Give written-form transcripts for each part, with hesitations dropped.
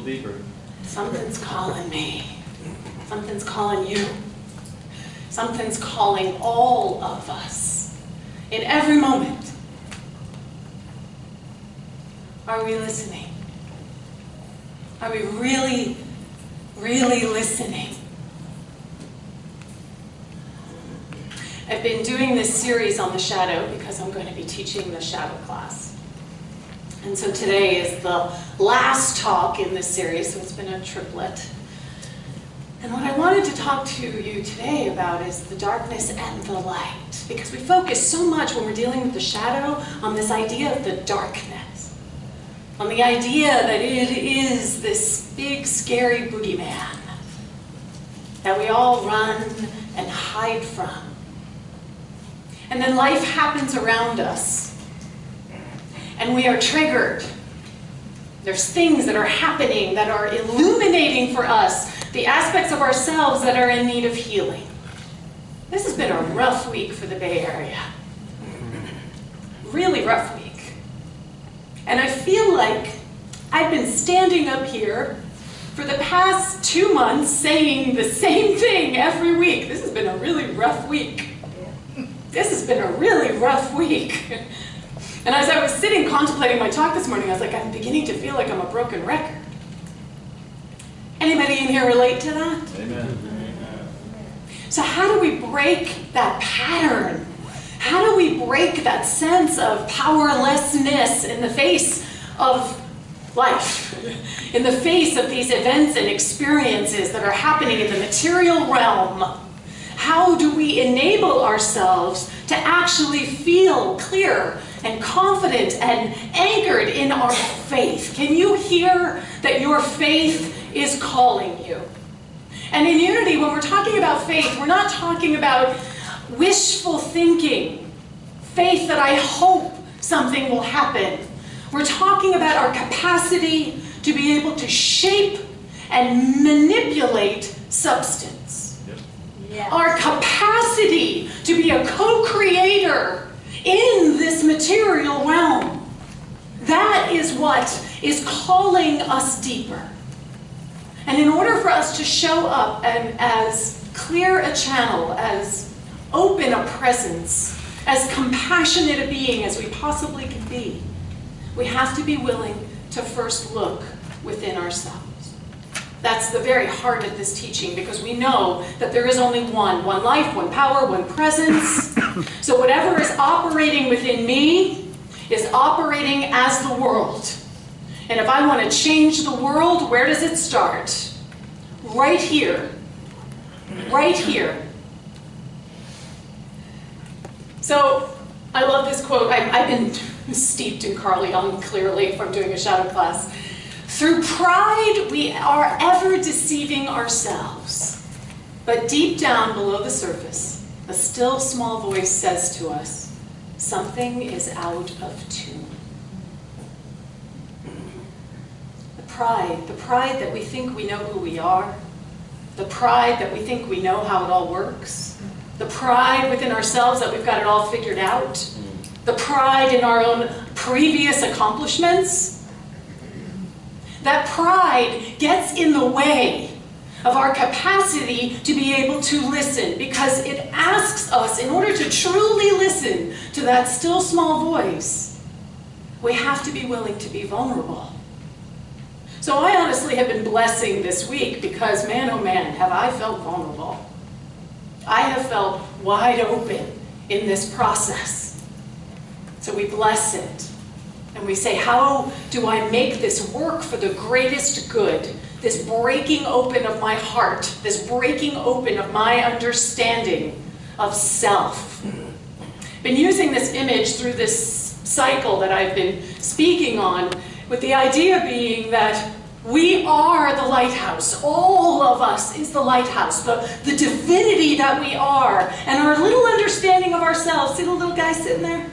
little deeper. Something's calling me. Something's calling you. Something's calling all of us in every moment. Are we listening? Are we really, really listening? I've been doing this series on the shadow because I'm going to be teaching the shadow class. And so today is the last talk in this series, so it's been a triplet. And what I wanted to talk to you today about is the darkness and the light, because we focus so much when we're dealing with the shadow on this idea of the darkness, on the idea that it is this big, scary boogeyman that we all run and hide from. And then life happens around us, and we are triggered. There's things that are happening that are illuminating for us the aspects of ourselves that are in need of healing. This has been a rough week for the Bay Area. Really rough week. And I feel like I've been standing up here for the past 2 months saying the same thing every week. This has been a really rough week. This has been a really rough week. And as I was sitting contemplating my talk this morning, I was like, I'm beginning to feel like I'm a broken record. Anybody in here relate to that? Amen. So how do we break that pattern? How do we break that sense of powerlessness in the face of life? In the face of these events and experiences that are happening in the material realm? How do we enable ourselves to actually feel clear and confident and anchored in our faith? Can you hear that your faith is calling you? And in Unity, when we're talking about faith, we're not talking about wishful thinking, faith that I hope something will happen. We're talking about our capacity to be able to shape and manipulate substance. Yes. Our capacity to be a co-creator in this material realm. That is what is calling us deeper. And in order for us to show up and as clear a channel, as open a presence, as compassionate a being as we possibly can be, we have to be willing to first look within ourselves. That's the very heart of this teaching, because we know that there is only one life, one power, one presence. So whatever is operating within me is operating as the world. And if I want to change the world, where does it start? Right here. Right here. So I love this quote. I've been steeped in Carl Jung, clearly, from doing a shadow class. Through pride, we are ever deceiving ourselves. But deep down below the surface, a still small voice says to us, something is out of tune. The pride that we think we know who we are, the pride that we think we know how it all works, the pride within ourselves that we've got it all figured out, the pride in our own previous accomplishments. That pride gets in the way of our capacity to be able to listen, because it asks us, in order to truly listen to that still small voice, we have to be willing to be vulnerable. So I honestly have been blessing this week, because man, oh man, have I felt vulnerable. I have felt wide open in this process. So we bless it. And we say, how do I make this work for the greatest good? This breaking open of my heart, this breaking open of my understanding of self. I've been using this image through this cycle that I've been speaking on, with the idea being that we are the lighthouse. All of us is the lighthouse, the divinity that we are. And our little understanding of ourselves, see the little guy sitting there?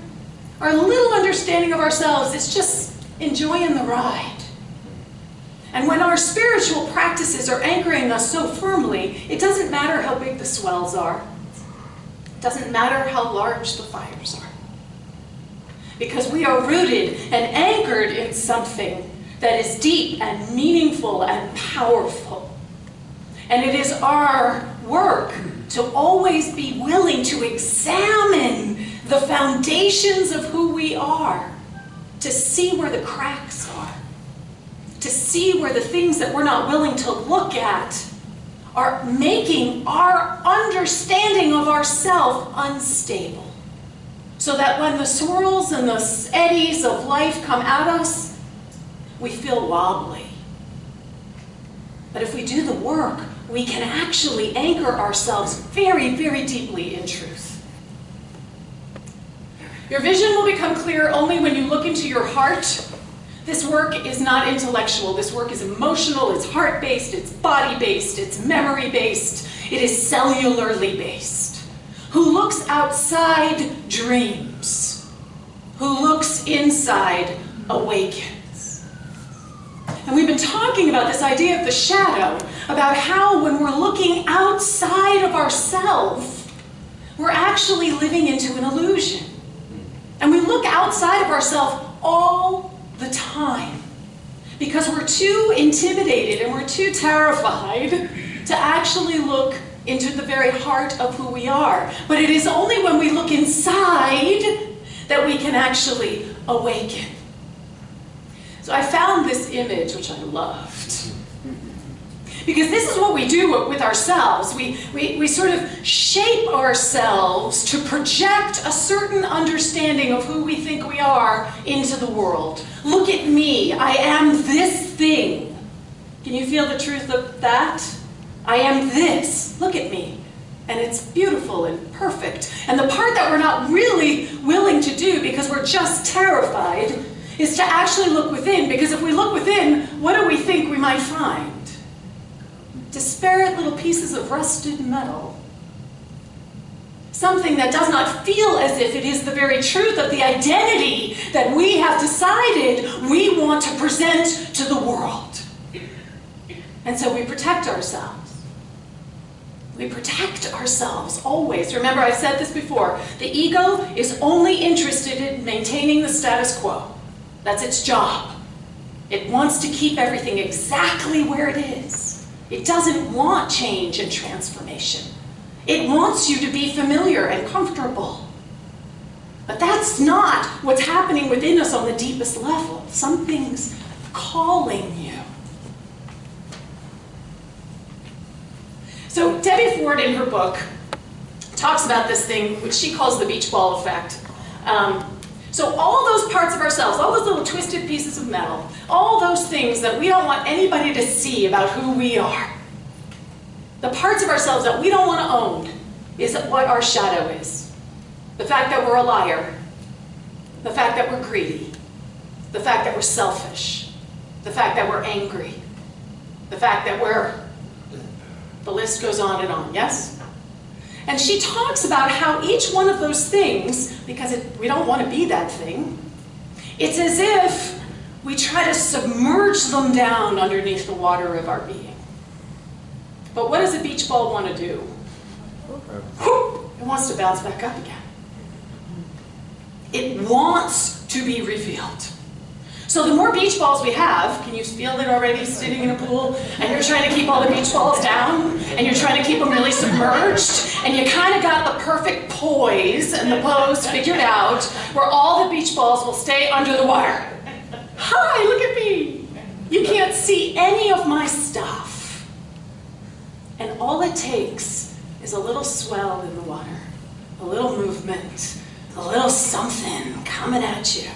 Our little understanding of ourselves is just enjoying the ride. And when our spiritual practices are anchoring us so firmly, it doesn't matter how big the swells are. It doesn't matter how large the fires are. Because we are rooted and anchored in something that is deep and meaningful and powerful. And it is our work to always be willing to examine the foundations of who we are, to see where the cracks are, to see where the things that we're not willing to look at are making our understanding of ourself unstable. So that when the swirls and the eddies of life come at us, we feel wobbly. But if we do the work, we can actually anchor ourselves very, very deeply in truth. Your vision will become clear only when you look into your heart. This work is not intellectual. This work is emotional, it's heart-based, it's body-based, it's memory-based, it is cellularly based. Who looks outside dreams. Who looks inside awakens. And we've been talking about this idea of the shadow, about how when we're looking outside of ourselves, we're actually living into an illusion. And we look outside of ourselves all the time because we're too intimidated and we're too terrified to actually look into the very heart of who we are. But it is only when we look inside that we can actually awaken. So I found this image, which I loved. Because this is what we do with ourselves. We sort of shape ourselves to project a certain understanding of who we think we are into the world. Look at me, I am this thing. Can you feel the truth of that? I am this, look at me. And it's beautiful and perfect. And the part that we're not really willing to do because we're just terrified is to actually look within. Because if we look within, what do we think we might find? Disparate little pieces of rusted metal. Something that does not feel as if it is the very truth of the identity that we have decided we want to present to the world. And so we protect ourselves. We protect ourselves always. Remember, I've said this before. The ego is only interested in maintaining the status quo. That's its job. It wants to keep everything exactly where it is. It doesn't want change and transformation. It wants you to be familiar and comfortable. But that's not what's happening within us on the deepest level. Something's calling you. So Debbie Ford, in her book, talks about this thing, which she calls the beach ball effect. So all those parts of ourselves, all those little twisted pieces of metal, all those things that we don't want anybody to see about who we are, the parts of ourselves that we don't want to own, is what our shadow is. The fact that we're a liar, the fact that we're greedy, the fact that we're selfish, the fact that we're angry, the fact that the list goes on and on, yes? And she talks about how each one of those things, because we don't want to be that thing, it's as if we try to submerge them down underneath the water of our being. But what does a beach ball want to do? It wants to bounce back up again. It wants to be revealed. So the more beach balls we have, can you feel it already sitting in a pool, and you're trying to keep all the beach balls down, and you're trying to keep them really submerged, and you kind of got the perfect poise and the pose figured out, where all the beach balls will stay under the wire. Hi, look at me. You can't see any of my stuff. And all it takes is a little swell in the water, a little movement, a little something coming at you.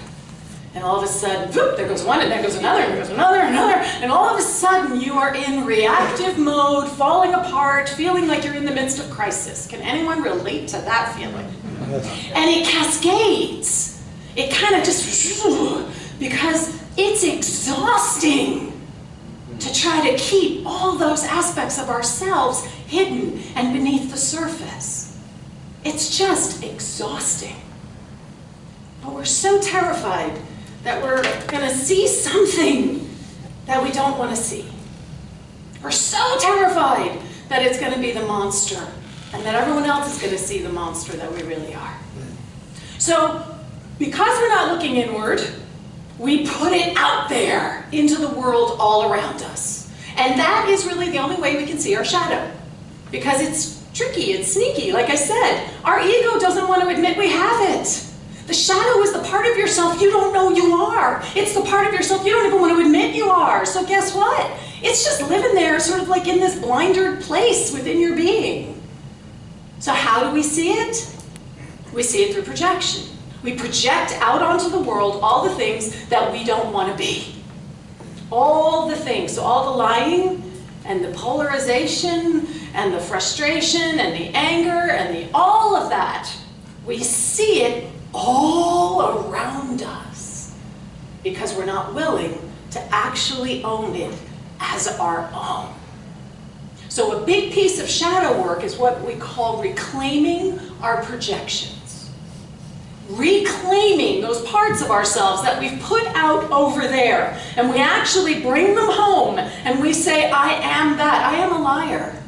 And all of a sudden, whoop, there goes one, and there goes another, and there goes another, and all of a sudden you are in reactive mode, falling apart, feeling like you're in the midst of crisis. Can anyone relate to that feeling? And it cascades. It kind of just, because it's exhausting to try to keep all those aspects of ourselves hidden and beneath the surface. It's just exhausting. But we're so terrified that we're going to see something that we don't want to see. We're so terrified that it's going to be the monster and that everyone else is going to see the monster that we really are. So, because we're not looking inward, We put it out there into the world all around us. And that is really the only way we can see our shadow. Because it's tricky, it's sneaky. Like I said, our ego doesn't want to admit we have it. The shadow is the part of yourself you don't know you are. It's the part of yourself you don't even want to admit you are. So guess what? It's just living there sort of like in this blindered place within your being. So how do we see it? We see it through projection. We project out onto the world all the things that we don't want to be. All the things. So all the lying and the polarization and the frustration and the anger and all of that. We see it all around us because we're not willing to actually own it as our own. So a big piece of shadow work is what we call reclaiming our projections. Reclaiming those parts of ourselves that we've put out over there, and we actually bring them home and we say, I am that. I am a liar.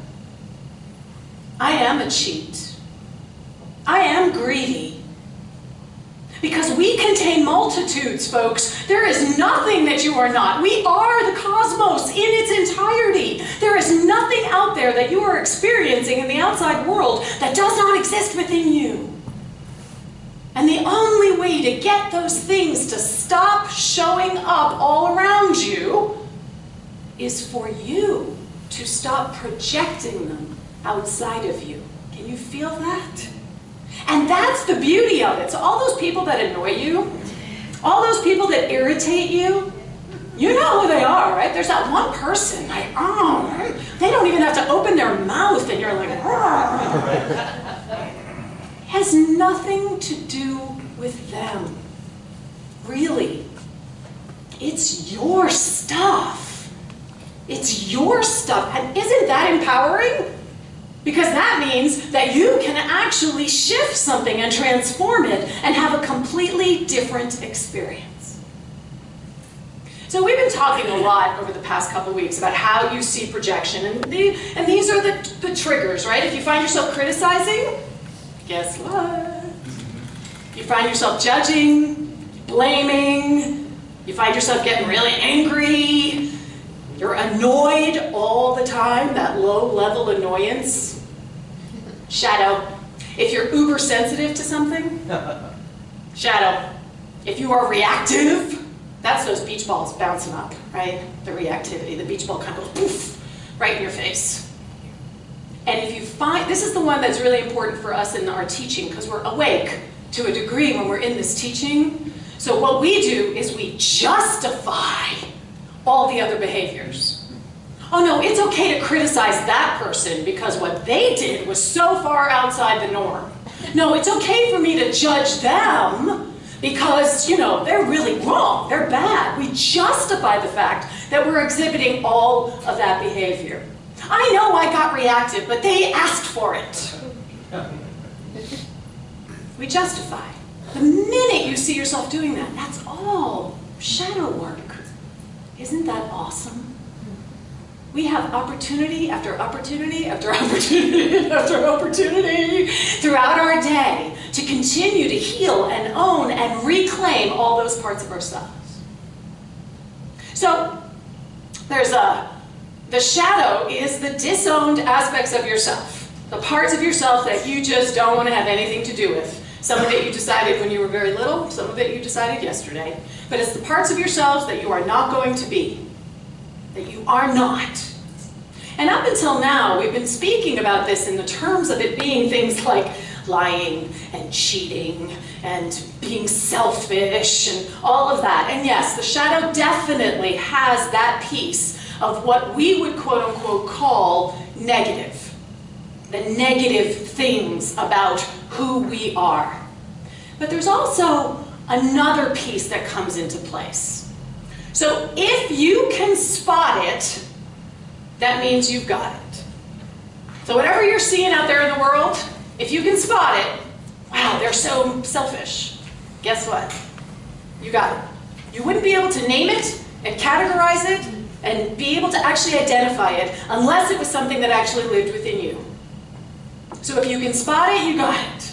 I am a cheat. I am greedy. Because we contain multitudes, folks. There is nothing that you are not. We are the cosmos in its entirety. There is nothing out there that you are experiencing in the outside world that does not exist within you. And the only way to get those things to stop showing up all around you is for you to stop projecting them outside of you. Can you feel that? And that's the beauty of it. So all those people that annoy you, all those people that irritate you, you know who they are, right? There's that one person, like, oh, they don't even have to open their mouth, and you're like, has nothing to do with them. Really. It's your stuff. It's your stuff. And isn't that empowering? Because that means that you can actually shift something and transform it and have a completely different experience. So we've been talking a lot over the past couple weeks about how you see projection. And these are the triggers, right? If you find yourself criticizing, guess what? You find yourself judging, blaming, you find yourself getting really angry, you're annoyed all the time, that low-level annoyance. Shadow. If you're uber sensitive to something, shadow. If you are reactive, that's those beach balls bouncing up, right? The reactivity. The beach ball kind of goes poof, right in your face. And if you find, this is the one that's really important for us in our teaching, because we're awake to a degree when we're in this teaching. So what we do is we justify all the other behaviors. Oh no, it's okay to criticize that person because what they did was so far outside the norm. No, it's okay for me to judge them because, you know, they're really wrong, they're bad. We justify the fact that we're exhibiting all of that behavior. I know I got reactive, but they asked for it. We justify. The minute you see yourself doing that, that's all shadow work. Isn't that awesome? We have opportunity after opportunity after opportunity after opportunity throughout our day to continue to heal and own and reclaim all those parts of ourselves. So there's the shadow is the disowned aspects of yourself, the parts of yourself that you just don't want to have anything to do with. Some of it you decided when you were very little, some of it you decided yesterday. But it's the parts of yourselves that you are not going to be, that you are not. And up until now, we've been speaking about this in the terms of it being things like lying and cheating and being selfish and all of that. And yes, the shadow definitely has that piece of what we would quote unquote call negative. The negative things about who we are. But there's also another piece that comes into place. So if you can spot it, that means you've got it. So whatever you're seeing out there in the world, if you can spot it, wow, they're so selfish. Guess what? You got it. You wouldn't be able to name it and categorize it and be able to actually identify it unless it was something that actually lived within you. So if you can spot it, you got it.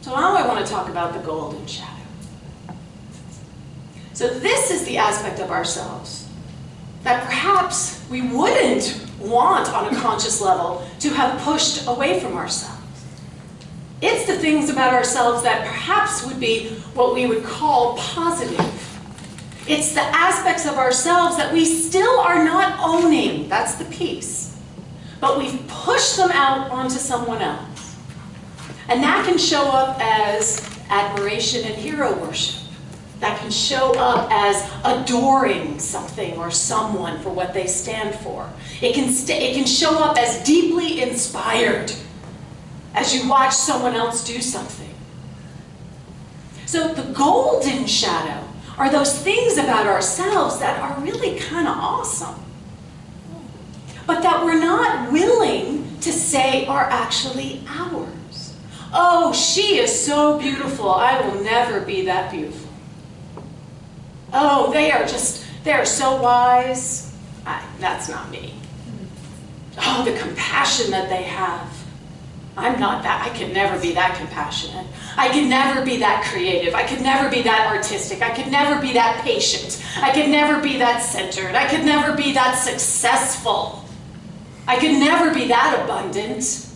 So now I want to talk about the golden shadow. So this is the aspect of ourselves that perhaps we wouldn't want on a conscious level to have pushed away from ourselves. It's the things about ourselves that perhaps would be what we would call positive. It's the aspects of ourselves that we still are not owning. That's the piece. But we've pushed them out onto someone else. And that can show up as admiration and hero worship. That can show up as adoring something or someone for what they stand for. It can show up as deeply inspired as you watch someone else do something. So the golden shadow are those things about ourselves that are really kind of awesome, but that we're not willing to say are actually ours. Oh, she is so beautiful. I will never be that beautiful. Oh, they are so wise. That's not me. Oh, the compassion that they have. I'm not that. I could never be that compassionate. I could never be that creative. I could never be that artistic. I could never be that patient. I could never be that centered. I could never be that successful. I could never be that abundant.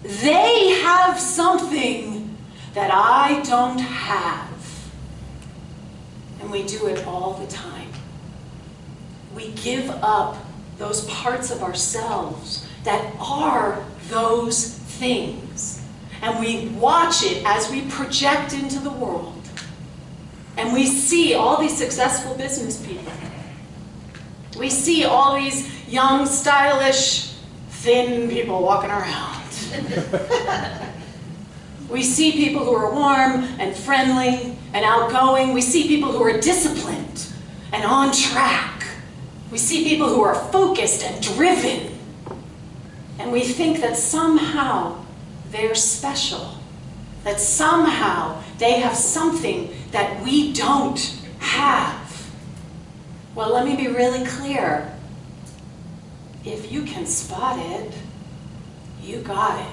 They have something that I don't have. And we do it all the time. We give up those parts of ourselves that are those things. And we watch it as we project into the world. And we see all these successful business people. We see all these young, stylish, thin people walking around. We see people who are warm and friendly and outgoing. We see people who are disciplined and on track. We see people who are focused and driven. And we think that somehow they're special, that somehow they have something that we don't have. Well, let me be really clear. If you can spot it, you got it.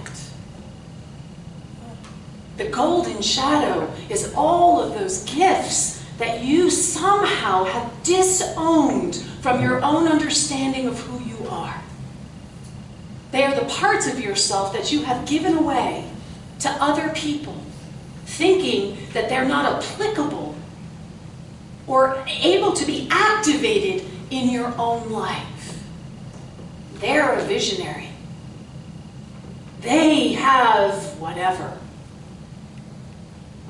The golden shadow is all of those gifts that you somehow have disowned from your own understanding of who you are. They are the parts of yourself that you have given away to other people, thinking that they're not applicable or able to be activated in your own life. They're a visionary. They have whatever.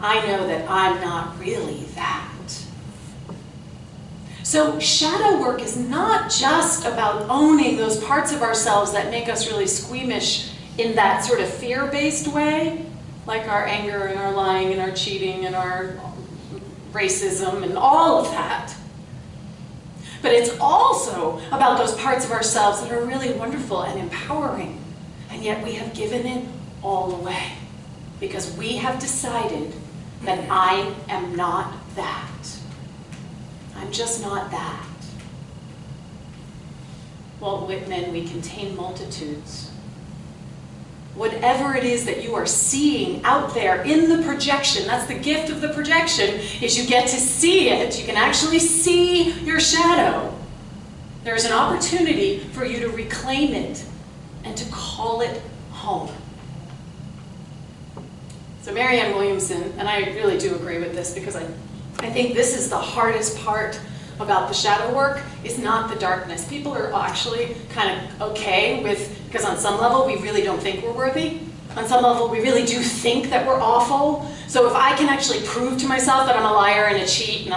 I know that I'm not really that. So shadow work is not just about owning those parts of ourselves that make us really squeamish in that sort of fear-based way, like our anger and our lying and our cheating and our racism and all of that. But it's also about those parts of ourselves that are really wonderful and empowering, and yet we have given it all away because we have decided that I am not that. I'm just not that. Walt Whitman, we contain multitudes. Whatever it is that you are seeing out there in the projection, that's the gift of the projection, is you get to see it. You can actually see your shadow. There's an opportunity for you to reclaim it and to call it home. So Marianne Williamson, and I really do agree with this because I think this is the hardest part about the shadow work, is not the darkness. People are actually kind of okay with, because on some level we really don't think we're worthy. On some level we really do think that we're awful. So if I can actually prove to myself that I'm a liar and a cheat and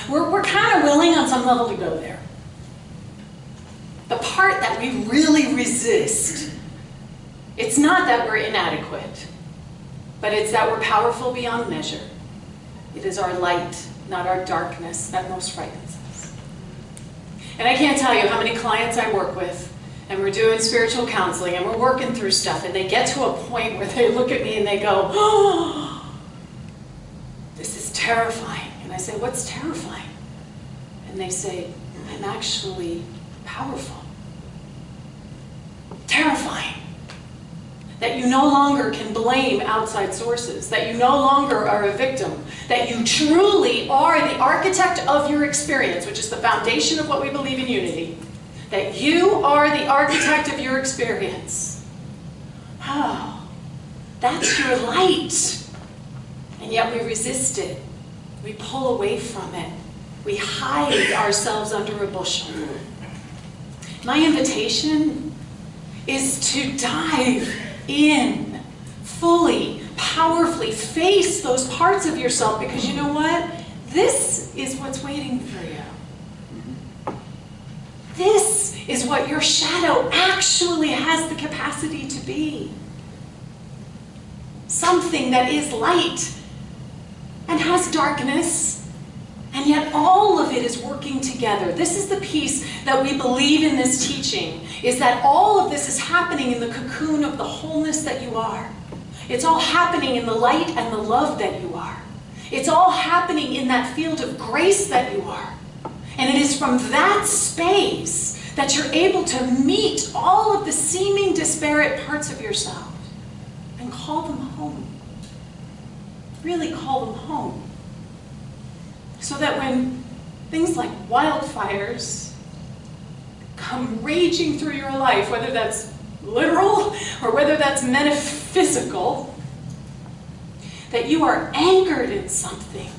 we're kind of willing on some level to go there. The part that we really resist, it's not that we're inadequate, but it's that we're powerful beyond measure. It is our light, not our darkness, that most frightens us. And I can't tell you how many clients I work with, and we're doing spiritual counseling, and we're working through stuff, and they get to a point where they look at me and they go, oh, this is terrifying. And I say, what's terrifying? And they say, I'm actually powerful. Terrifying. that you no longer can blame outside sources, that you no longer are a victim, that you truly are the architect of your experience, which is the foundation of what we believe in unity, that you are the architect of your experience. Oh, that's your light. And yet we resist it. We pull away from it. We hide ourselves under a bushel. My invitation is to dive in fully, powerfully, face those parts of yourself, because you know what? This is what's waiting for you. This is what your shadow actually has the capacity to be. Something that is light and has darkness, and yet all of it is working together. This is the piece that we believe in this teaching, is that all of this is happening in the cocoon of the wholeness that you are. It's all happening in the light and the love that you are. It's all happening in that field of grace that you are. And it is from that space that you're able to meet all of the seeming disparate parts of yourself and call them home. Really call them home. So that when things like wildfires come raging through your life, whether that's literal or whether that's metaphysical, that you are anchored in something,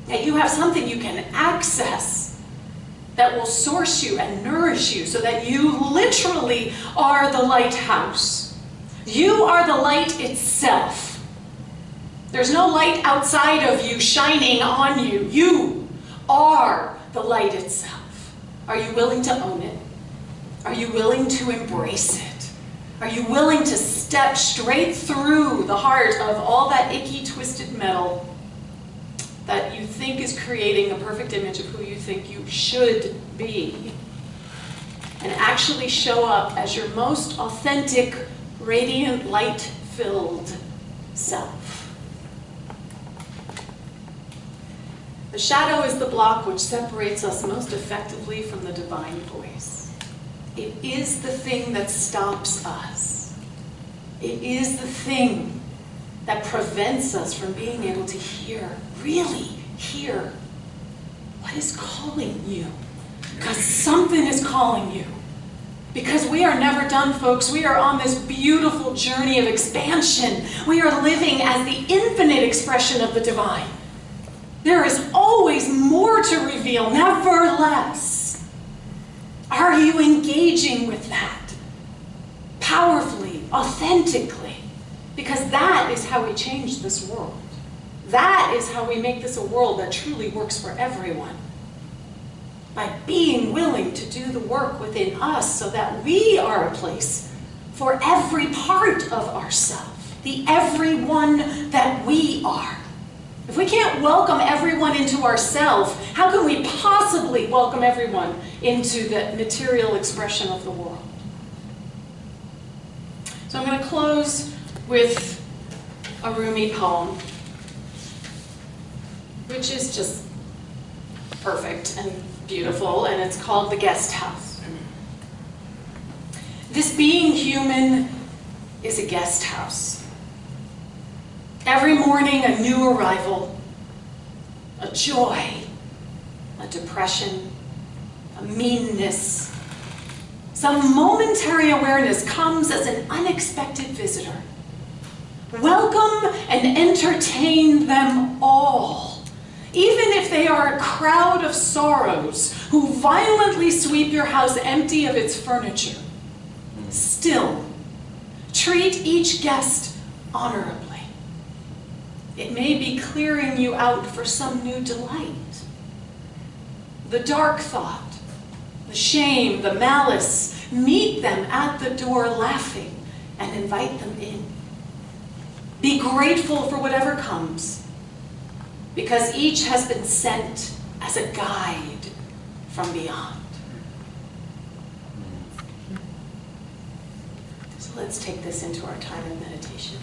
that you have something you can access that will source you and nourish you, so that you literally are the lighthouse. You are the light itself. There's no light outside of you shining on you. You are the light itself. Are you willing to own it? Are you willing to embrace it? Are you willing to step straight through the heart of all that icky, twisted metal that you think is creating a perfect image of who you think you should be, and actually show up as your most authentic, radiant, light-filled self? The shadow is the block which separates us most effectively from the divine voice. It is the thing that stops us. It is the thing that prevents us from being able to hear, really hear, what is calling you. Because something is calling you. Because we are never done, folks. We are on this beautiful journey of expansion. We are living as the infinite expression of the divine. There is always more to reveal, never less. Are you engaging with that? Powerfully, authentically. Because that is how we change this world. That is how we make this a world that truly works for everyone. By being willing to do the work within us so that we are a place for every part of ourselves, the everyone that we are. If we can't welcome everyone into ourselves, how can we possibly welcome everyone into the material expression of the world? So I'm going to close with a Rumi poem, which is just perfect and beautiful, and it's called The Guest House. This being human is a guest house. Every morning a new arrival, a joy, a depression, a meanness. Some momentary awareness comes as an unexpected visitor. Welcome and entertain them all, even if they are a crowd of sorrows who violently sweep your house empty of its furniture. Still, treat each guest honorably. It may be clearing you out for some new delight. The dark thought, the shame, the malice, meet them at the door laughing and invite them in. Be grateful for whatever comes, because each has been sent as a guide from beyond. So let's take this into our time of meditation.